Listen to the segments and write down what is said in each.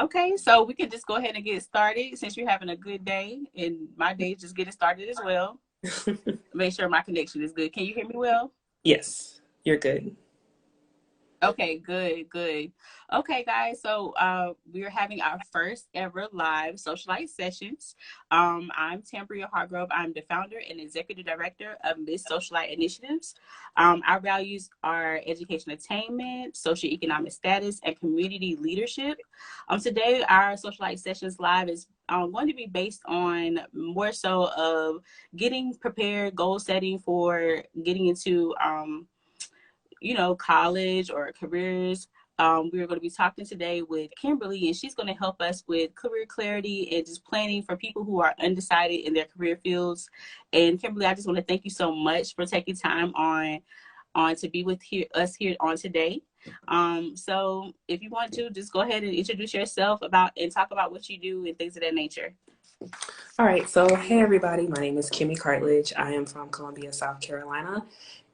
Okay, so we can just go ahead and get started since you're having a good day, and my day is just getting started as well. Make sure my connection is good. Can you hear me well? Yes, you're good. Okay, good, good. Okay, guys, so we're having our first ever live Socialite sessions. I'm Tambria Hargrove. I'm the founder and executive director of Miss Socialite Initiatives. Our values are education attainment, socioeconomic status, and community leadership. Today, our Socialite sessions live is going to be based on more so of getting prepared, goal setting for getting into college or careers. We're going to be talking today with Kimberly, and she's going to help us with career clarity and just planning for people who are undecided in their career fields. And Kimberly, I just want to thank you so much for taking time on to be with us here on today. So if you want to, just go ahead and introduce yourself and talk about what you do and things of that nature. All right, so hey everybody, my name is Kimmy Cartledge. I am from Columbia, South Carolina,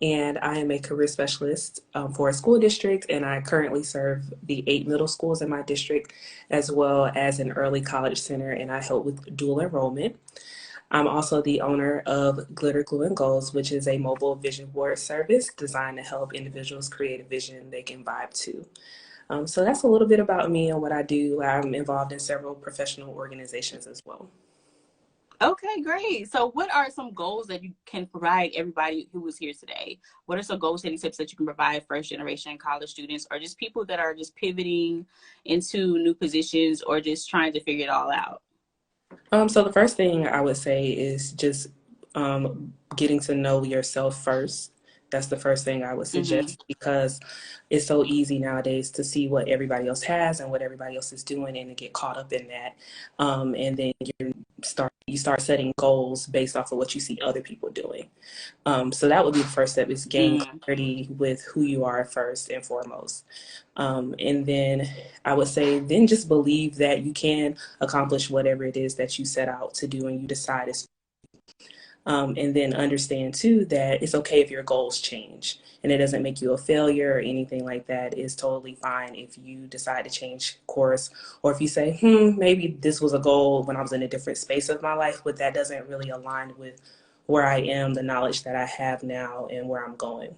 and I am a career specialist for a school district, and I currently serve the 8 middle schools in my district, as well as an early college center, and I help with dual enrollment. I'm also the owner of Glitter Glue and Goals, which is a mobile vision board service designed to help individuals create a vision they can vibe to. So that's a little bit about me and what I do. I'm involved in several professional organizations as well. Okay, great. So what are some goals that you can provide everybody who is here today? What are some goal setting tips that you can provide first generation college students or just people that are just pivoting into new positions or just trying to figure it all out? So the first thing I would say is just getting to know yourself first. That's the first thing I would Mm-hmm. suggest because it's so easy nowadays to see what everybody else has and what everybody else is doing and to get caught up in that. And then you start setting goals based off of what you see other people doing. So that would be the first step is gain Mm. clarity with who you are first and foremost. And then I would say, then just believe that you can accomplish whatever it is that you set out to do and you decide is. And then understand too that it's okay if your goals change and it doesn't make you a failure or anything like that. It's totally fine if you decide to change course or if you say, maybe this was a goal when I was in a different space of my life, but that doesn't really align with where I am, the knowledge that I have now, and where I'm going.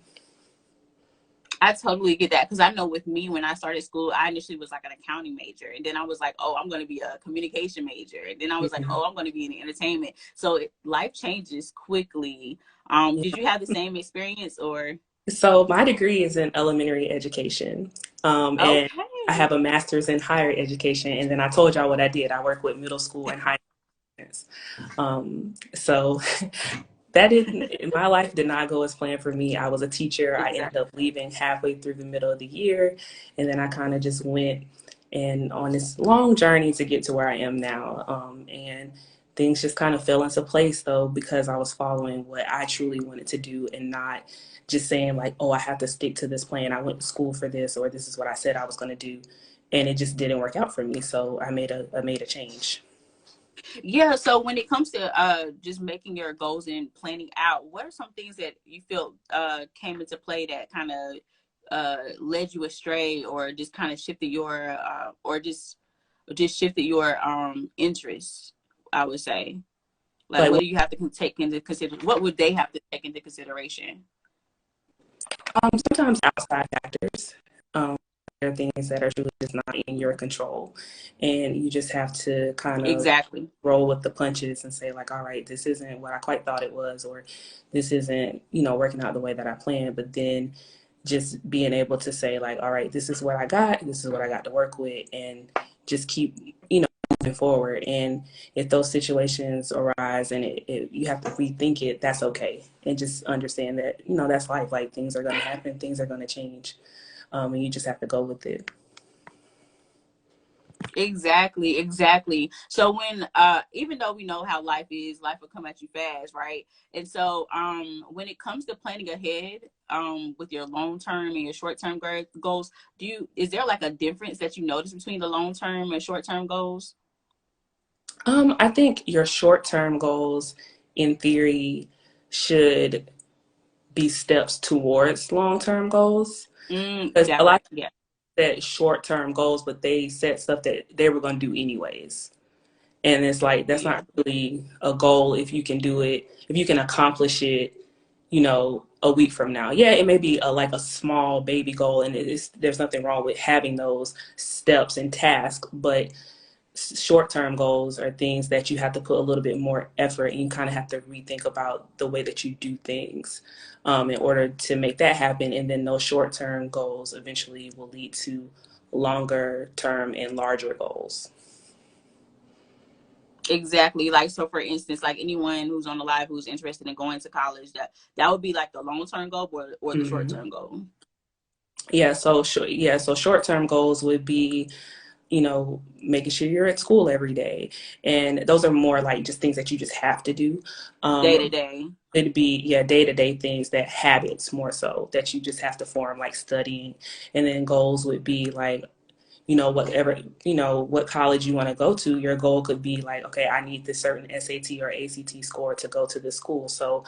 I totally get that because I know with me when I started school, I initially was like an accounting major, and then I was like, oh, I'm going to be a communication major, and then I was like, Mhm. oh, I'm going to be in entertainment. So life changes quickly. Did you have the same experience or? So my degree is in elementary education, and I Okay. have a master's in higher education. And then I told y'all what I did. I work with middle school and high students. So that didn't, my life did not go as planned for me. I was a teacher. I ended Exactly. up leaving halfway through the middle of the year, and then I kind of just went and on this long journey to get to where I am now. And things just kind of fell into place though because I was following what I truly wanted to do and not just saying like, oh, I have to stick to this plan. I went to school for this, or this is what I said I was going to do, and it just didn't work out for me. So I made a change. Yeah. So when it comes to just making your goals and planning out, what are some things that you feel came into play that kind of led you astray or just kind of shifted your or just shifted your interests, I would say. Like, Like, what do you have to take into consider? What would they have to take into consideration? sometimes outside factors. Um, there are things that are truly just not in your control, and you just have to kind of Exactly. roll with the punches and say like, all right, this isn't what I quite thought it was, or this isn't, working out the way that I planned. But then just being able to say like, all right, this is what I got, this is what I got to work with, and just keep, moving forward. And if those situations arise and you have to rethink it, that's okay. And just understand that, that's life. Like things are going to happen, things are going to change. And you just have to go with it. Exactly, exactly. So when even though we know how life is, life will come at you fast, right? And so when it comes to planning ahead with your long term and your short term goals, is there like a difference that you notice between the long term and short term goals? I think your short term goals, in theory, should be steps towards long term goals. Because a That lot part. Yeah. set short-term goals, but they set stuff that they were going to do anyways. And it's like, that's Yeah. not really a goal if you can do it, if you can accomplish it, a week from now. Yeah, it may be like a small baby goal, and there's nothing wrong with having those steps and tasks, but short-term goals are things that you have to put a little bit more effort, and you kind of have to rethink about the way that you do things in order to make that happen. And then those short-term goals eventually will lead to longer term and larger goals. Exactly. Like, so for instance, like anyone who's on the live who's interested in going to college, that would be like the long-term goal, or the Mm-hmm. short-term goal. So short-term goals would be, making sure you're at school every day. And those are more like just things that you just have to do. Day to day. It'd be, yeah, day-to-day things, that habits more so that you just have to form, like studying. And then goals would be like, whatever, what college you want to go to. Your goal could be like, okay, I need this certain SAT or ACT score to go to this school. So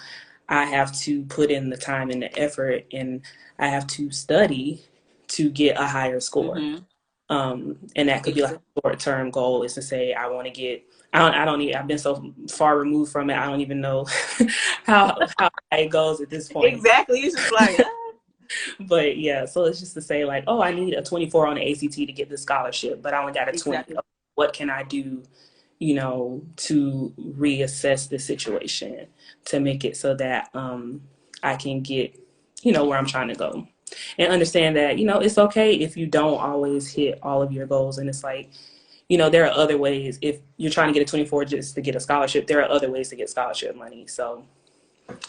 I have to put in the time and the effort, and I have to study to get a higher score. Mm-hmm. And that could be like a short-term goal, is to say, I want to get, I don't need, I've been so far removed from it. I don't even know how it goes at this point. Exactly. It's just like, But yeah, so it's just to say like, oh, I need a 24 on the ACT to get the scholarship, but I only got a 20. exactly. What can I do, to reassess the situation to make it so that I can get, where I'm trying to go. And understand that, it's okay if you don't always hit all of your goals. And it's like, there are other ways. If you're trying to get a 24 just to get a scholarship, there are other ways to get scholarship money. So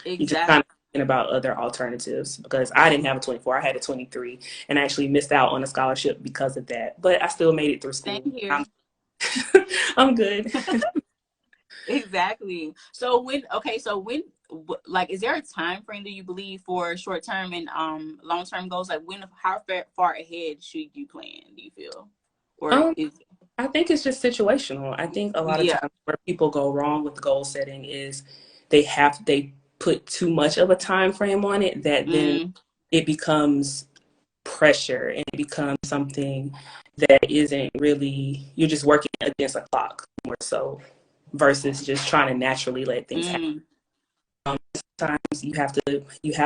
you just kind Exactly. of thinking about other alternatives, because I didn't have a 24. I had a 23, and I actually missed out on a scholarship because of that. But I still made it through Same school. here. I'm good. Exactly. So when, like, is there a time frame that you believe for short term and long term goals? Like, how far ahead should you plan, do you feel? Or Um, is I think it's just situational. I think a lot of Yeah. times where people go wrong with goal setting is they put too much of a time frame on it, that then Mm, it becomes pressure, and it becomes something that isn't really, you're just working against a clock more so, versus just trying to naturally let things happen. mm. Sometimes you have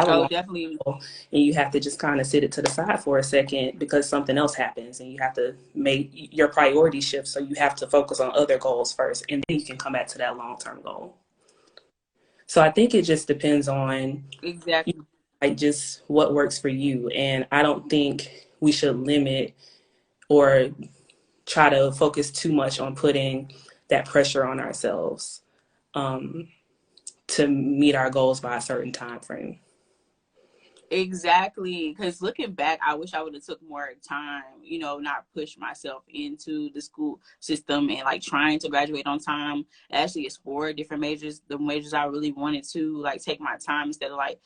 a Oh, long definitely. goal, and you have to just kind of sit it to the side for a second, because something else happens, and you have to make your priority shift. So you have to focus on other goals first, and then you can come back to that long-term goal. So I think it just depends on, Exactly. like, just what works for you. And I don't think we should limit or try to focus too much on putting that pressure on ourselves um, to meet our goals by a certain time frame. Exactly. Because looking back, I wish I would have took more time, not push myself into the school system and like trying to graduate on time. Actually explore different majors, the majors I really wanted to, like, take my time instead of like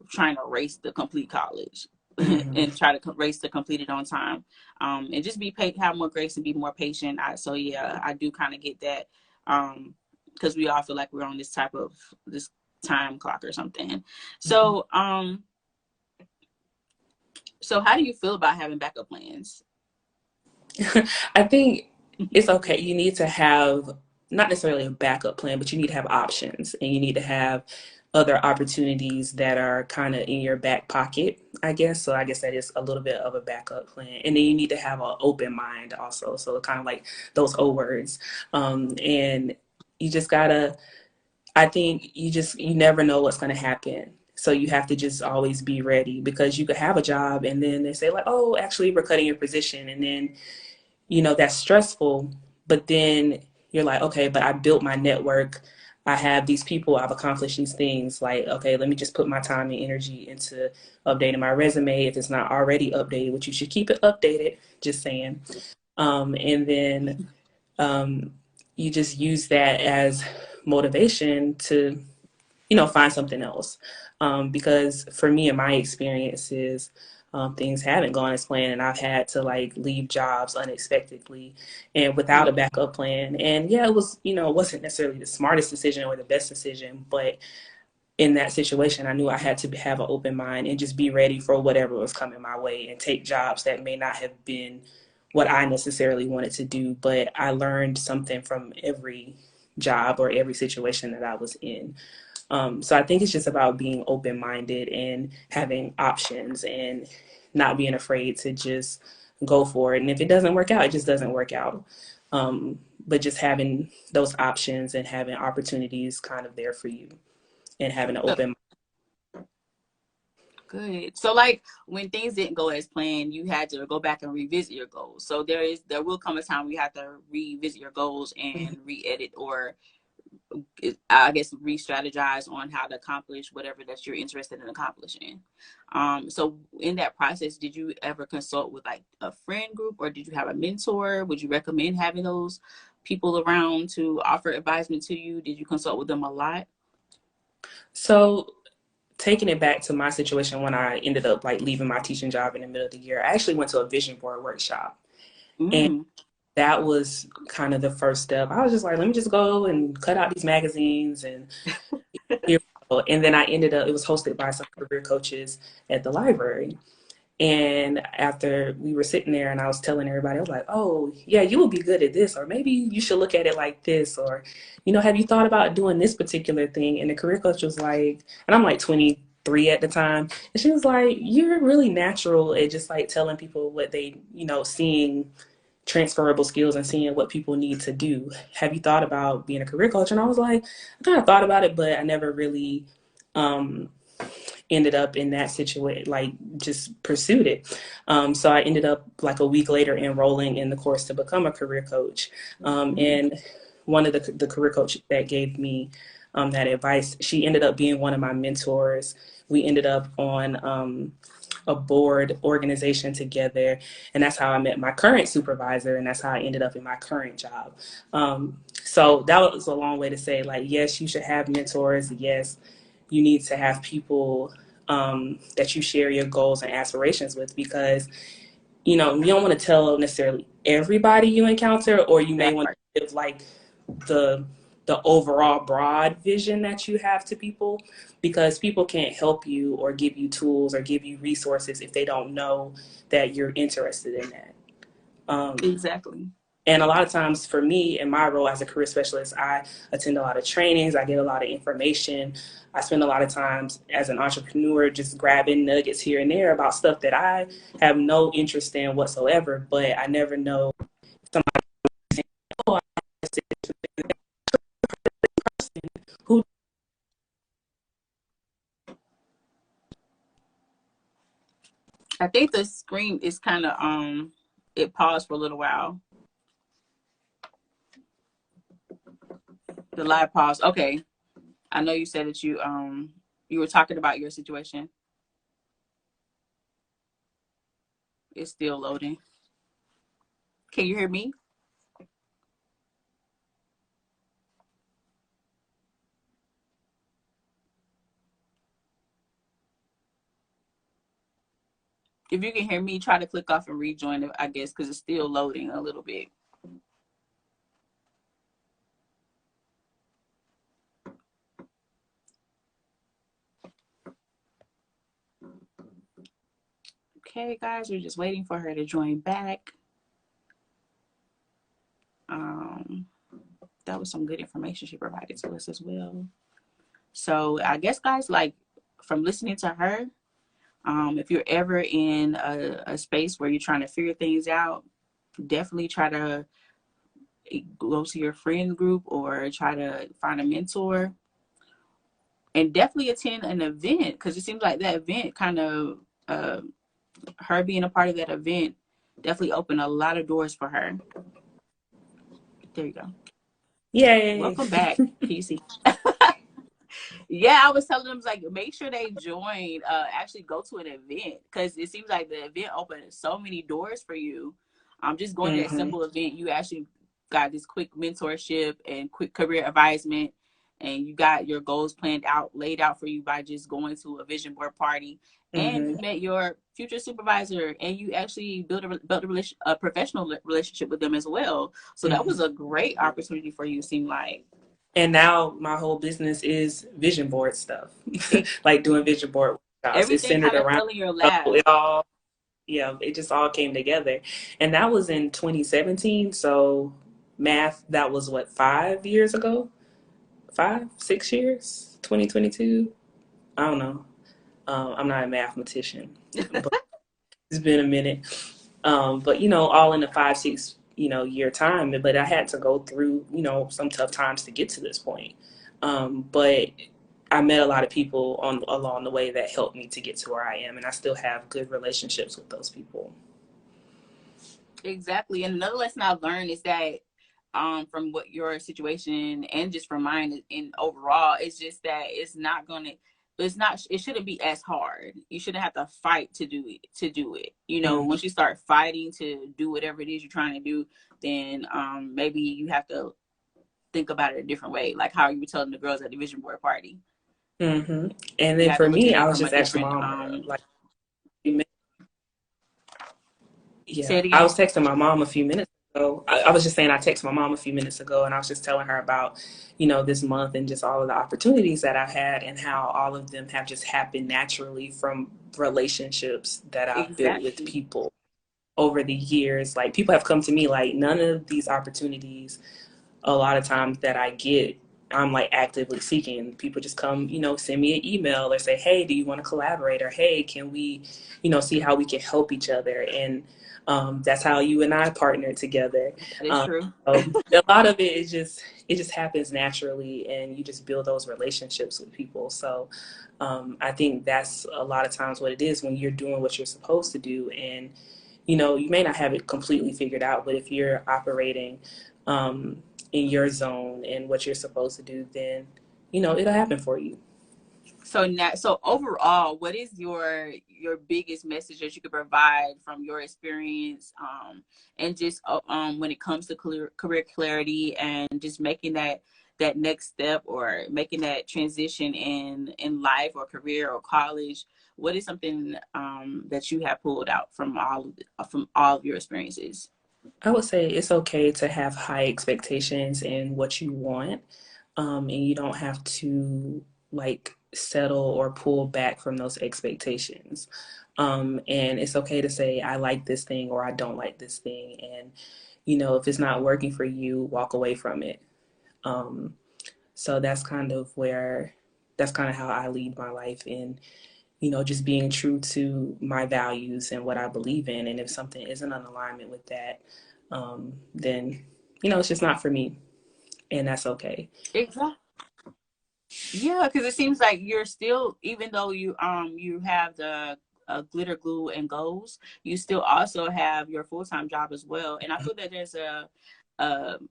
trying to race to complete college Mm-hmm. and try to race to complete it on time. And just have more grace and be more patient. So yeah, I do kind of get that. Because we all feel like we're on this time clock or something. So, so how do you feel about having backup plans? I think it's okay. You need to have not necessarily a backup plan, but you need to have options, and you need to have other opportunities that are kind of in your back pocket, I guess. So I guess that is a little bit of a backup plan. And then you need to have an open mind also. So kind of like those O words. And you just gotta, I think you never know what's going to happen. So you have to just always be ready, because you could have a job and then they say like, oh, actually we're cutting your position. And then that's stressful. But then you're like, okay, but I built my network. I have these people, I've accomplished these things. Like, okay, let me just put my time and energy into updating my resume if it's not already updated, which you should keep it updated, just saying. And then um, you just use that as motivation to, find something else. Because for me, in my experiences, things haven't gone as planned, and I've had to like leave jobs unexpectedly and without a backup plan. And yeah, it was, it wasn't necessarily the smartest decision or the best decision, but in that situation, I knew I had to have an open mind and just be ready for whatever was coming my way and take jobs that may not have been what I necessarily wanted to do. But I learned something from every job or every situation that I was in. So I think it's just about being open minded and having options and not being afraid to just go for it. And if it doesn't work out, it just doesn't work out. But just having those options and having opportunities kind of there for you and having an So, open. good. So like when things didn't go as planned, you had to go back and revisit your goals. So there will come a time where you have to revisit your goals Mhm. and re-edit, or I guess re-strategize on how to accomplish whatever that you're interested in accomplishing. So in that process, did you ever consult with like a friend group, or did you have a mentor? Would you recommend having those people around to offer advisement to you? Did you consult with them a lot? So taking it back to my situation when I ended up like leaving my teaching job in the middle of the year, I actually went to a vision board workshop. And Mm, that was kind of the first step. I was just like, let me just go and cut out these magazines and here we go. And then I ended up, it was hosted by some career coaches at the library. And after we were sitting there and I was telling everybody, I was like, oh, yeah, you will be good at this. Or maybe you should look at it like this. Or, have you thought about doing this particular thing? And the career coach was like, and I'm like 23 at the time. And she was like, you're really natural at just like telling people what they, seeing transferable skills and seeing what people need to do. Have you thought about being a career coach? And I was like, I kind of thought about it, but I never really um, ended up in that situation, like just pursued it. So I ended up like a week later enrolling in the course to become a career coach. And one of the career coach that gave me that advice, she ended up being one of my mentors. We ended up on a board organization together, and that's how I met my current supervisor, and that's how I ended up in my current job. So that was a long way to say, like, yes, you should have mentors. Yes, you need to have people that you share your goals and aspirations with, because you don't want to tell necessarily everybody you encounter, or you may that want part. to give like the overall broad vision that you have to people, because people can't help you or give you tools or give you resources if they don't know that you're interested in that. um, Exactly. and a lot of times for me, in my role as a career specialist, I attend a lot of trainings, I get a lot of information. I spend a lot of times as an entrepreneur just grabbing nuggets here and there about stuff that I have no interest in whatsoever, but I never know somebody saying, oh, I'm interested in that person who. I think the screen is kind of it paused for a little while. The live pause. Okay. I know you said that you were talking about your situation. It's still loading. Can you hear me? If you can hear me, try to click off and rejoin it, I guess, because it's still loading a little bit. Okay, guys, we're just waiting for her to join back. Um, that was some good information she provided to us as well. So I guess, guys, like from listening to her, if you're ever in a space where you're trying to figure things out, definitely try to go to your friend group or try to find a mentor, and definitely attend an event, because it seems like that event kind of uh, her being a part of that event definitely opened a lot of doors for her. There you go. Yay. Welcome back, PC. Yeah, I was telling them like make sure they join. Actually, go to an event, because it seems like the event opened so many doors for you. Just going to that Hmm. simple event, you actually got this quick mentorship and quick career advisement, and you got your goals planned out, laid out for you by just going to a vision board party. And Hmm. you met your future supervisor, and you actually built a professional relationship with them as well. So that Hmm. was a great opportunity for you. Seemed like. And now my whole business is vision board stuff, It, like doing vision board workshops. It's everything centered kind of around, fell in your so lap. it all, yeah, it just all came together. And that was in 2017. So math, that was what, 5 years ago? 5, 6 years? 2022? I don't know. I'm not a mathematician, but it's been a minute. But all in the 5, 6 year time. But I had to go through some tough times to get to this point. But I met a lot of people on along the way that helped me to get to where I am, and I still have good relationships with those people. Exactly. And another lesson I've learned is that from what your situation and just from mine and overall, it's just that it shouldn't be as hard. You shouldn't have to fight to do it. Mm-hmm. Once you start fighting to do whatever it is you're trying to do, then maybe you have to think about it a different way. Like how you were telling the girls at the vision board party. Mm-hmm. And You then have to for look at me, I it was from a just asking different mom, like, say yeah, it I again. was texting my mom a few minutes ago. I was just saying I texted my mom a few minutes ago, and I was just telling her about, this month and just all of the opportunities that I've had and how all of them have just happened naturally from relationships that I've built with Exactly. people over the years. Like people have come to me like none of these opportunities a lot of times that I get, I'm like actively seeking. People just come, send me an email or say, hey, do you want to collaborate? Or hey, can we, see how we can help each other? And that's how you and I partnered together. That is Um, true. so a lot of it just happens naturally, and you just build those relationships with people. So I think that's a lot of times what it is when you're doing what you're supposed to do. And you may not have it completely figured out, but if you're operating in your zone and what you're supposed to do, then it'll happen for you. So overall, what is your biggest message that you could provide from your experience, and just when it comes to career clarity and just making that next step or making that transition in life or career or college? What is something that you have pulled out from all of your experiences? I would say it's okay to have high expectations in what you want, and you don't have to like settle or pull back from those expectations. And it's okay to say, I like this thing or I don't like this thing. And, if it's not working for you, walk away from it. Um, so that's kind of how I lead my life in, just being true to my values and what I believe in. And if something isn't in alignment with that, then, it's just not for me. And that's okay. Exactly. Yeah, because it seems like you're still, even though you have the glitter glue and goals, you still also have your full time job as well. And I feel that there's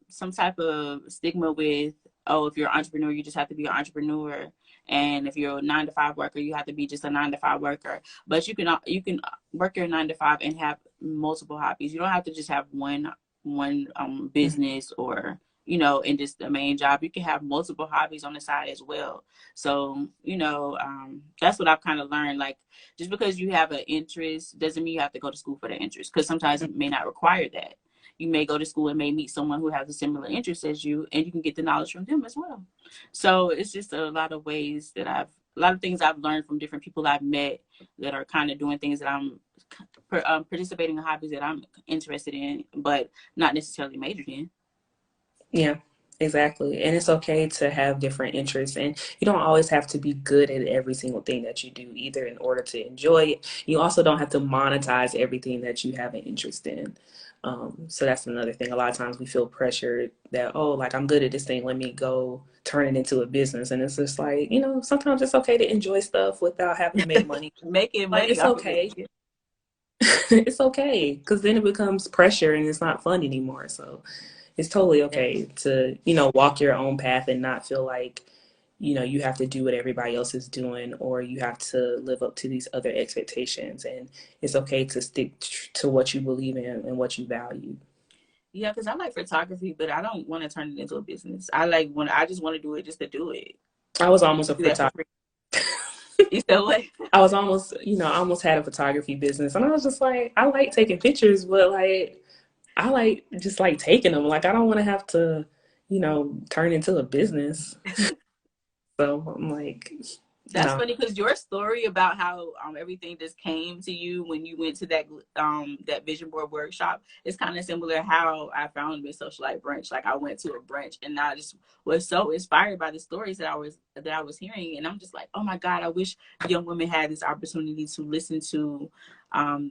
some type of stigma with, oh, if you're an entrepreneur, you just have to be an entrepreneur, and if you're a 9 to 5 worker, you have to be just a 9 to 5 worker. But you can work your 9 to 5 and have multiple hobbies. You don't have to just have one business or in just the main job. You can have multiple hobbies on the side as well. So, that's what I've kind of learned. Like, just because you have an interest doesn't mean you have to go to school for the interest, because sometimes it may not require that. You may go to school and may meet someone who has a similar interest as you, and you can get the knowledge from them as well. So it's just a lot of things I've learned from different people I've met that are kind of doing things that I'm participating in hobbies that I'm interested in, but not necessarily majored in. Yeah, exactly. And it's okay to have different interests. And you don't always have to be good at every single thing that you do either in order to enjoy it. You also don't have to monetize everything that you have an interest in. So that's another thing. A lot of times we feel pressured that, oh, like I'm good at this thing, let me go turn it into a business. And it's just like, sometimes it's okay to enjoy stuff without having to make money. Making Like money it's off of it. okay. It's okay because then it becomes pressure and it's not fun anymore. So it's totally Yes. okay to, walk your own path and not feel like, you have to do what everybody else is doing or you have to live up to these other expectations. And it's okay to stick to what you believe in and what you value. Yeah, because I like photography, but I don't want to turn it into a business. I just want to do it just to do it. I was almost a Do that for photographer. free. You said what? I was almost, I almost had a photography business. And I was just like, I like taking pictures, but like, I like just like taking them. Like, I don't want to have to, turn into a business. So I'm like, That's no. funny because your story about how everything just came to you when you went to that vision board workshop is kind of similar how I found Miss Socialite brunch. Like I went to a brunch and I just was so inspired by the stories that I was hearing, and I'm just like, oh my God, I wish young women had this opportunity to listen to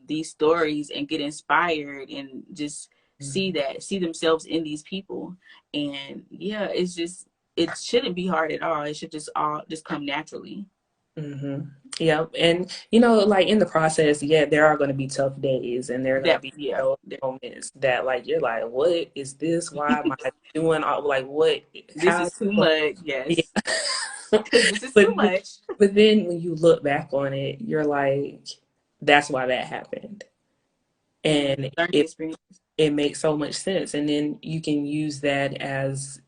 these stories and get inspired and just see themselves in these people. And yeah, it shouldn't be hard at all. It should just all just come naturally. Hmm. Yeah. And, like in the process, yeah, there are going to be tough days and there are going to That be yeah. moments that like, you're like, what is this? Why am I doing all like what, This how? is too much. Yeah. Yes. This is But, too much. but then when you look back on it, you're like, that's why that happened. Yeah. And Learning experience. it makes so much sense, and then you can use that as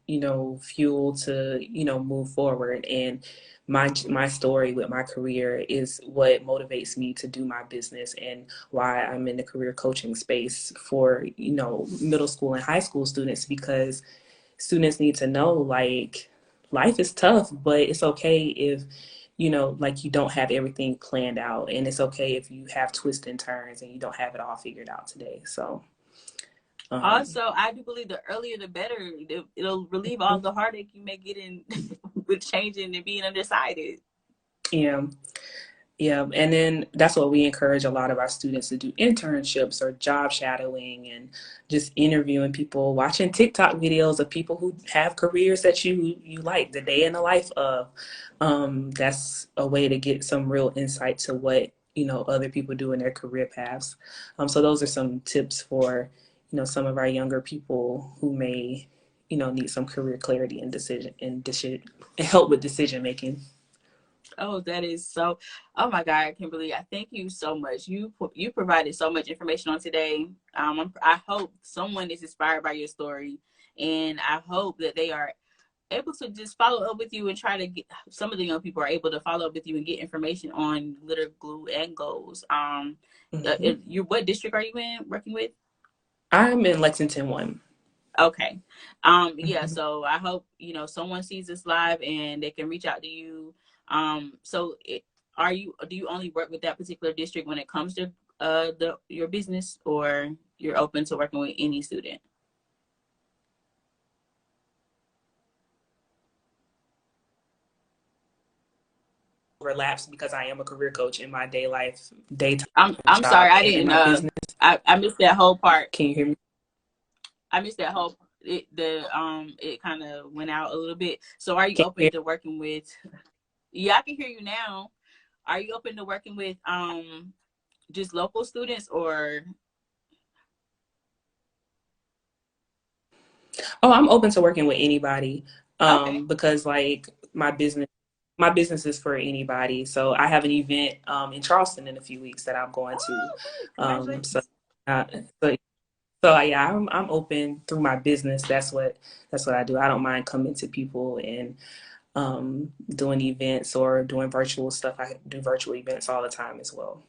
fuel to move forward. And my story with my career is what motivates me to do my business and why I'm in the career coaching space for middle school and high school students, because students need to know, like, life is tough, but it's okay if like you don't have everything planned out, and it's okay if you have twists and turns and you don't have it all figured out today. So um, Also, I do believe the earlier the better. It'll relieve all the heartache you may get in with changing and being undecided. yeah. Yeah, and then that's what we encourage a lot of our students to do: internships or job shadowing, and just interviewing people, watching TikTok videos of people who have careers that you like, the day in the life of. That's a way to get some real insight to what other people do in their career paths. So those are some tips for some of our younger people who may need some career clarity and decision help with decision making. Oh, that is so. Oh my God, Kimberly, I thank you so much. You provided so much information on today. I hope someone is inspired by your story, and I hope that they are able to just follow up with you and try to get some of the young people are able to follow up with you and get information on glitter glue and goals. Hmm. You what district are you in working with? I'm in Lexington 1. Okay. Yeah, Mhm. so I hope, someone sees this live and they can reach out to you. So do you only work with that particular district when it comes to your business, or you're open to working with any student? Overlaps because I am a career coach in my daytime I'm job sorry, I and in didn't my business. I missed that whole part. Can you hear me? I missed that whole it kind of went out a little bit. So are you Can you open hear? to working with Yeah, I can hear you now. Are you open to working with just local students or Oh, I'm open to working with anybody. okay. Because like my business is for anybody. So I have an event in Charleston in a few weeks that I'm going to. Oh, good. So Congratulations. uh, so yeah, I'm open through my business. That's what I do. I don't mind coming to people and doing events or doing virtual stuff. I do virtual events all the time as well.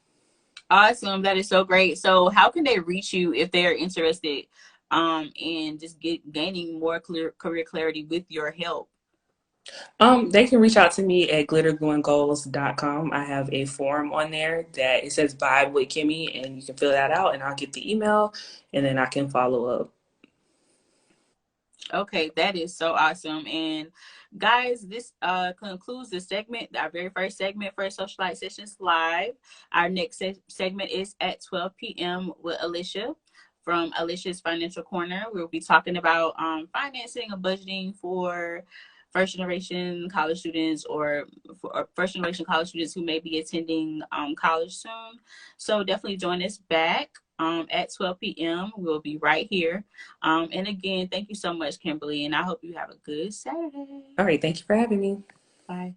Awesome. That is so great. So how can they reach you if they're interested in just gaining more clear career clarity with your help? They can reach out to me at glittergoinggoals.com. I have a form on there that it says vibe with Kimmy, and you can fill that out and I'll get the email and then I can follow up. Okay, that is so awesome. And guys, this concludes the segment, our very first segment for Socialite Sessions Live. Our next segment is at 12 p.m. with Alicia from Alicia's Financial Corner. We'll be talking about financing and budgeting for first generation college students or first generation college students who may be attending college soon. So definitely join us back at 12 p.m. We'll be right here. And again, thank you so much, Kimberly, and I hope you have a good Saturday. All right, thank you for having me. Bye.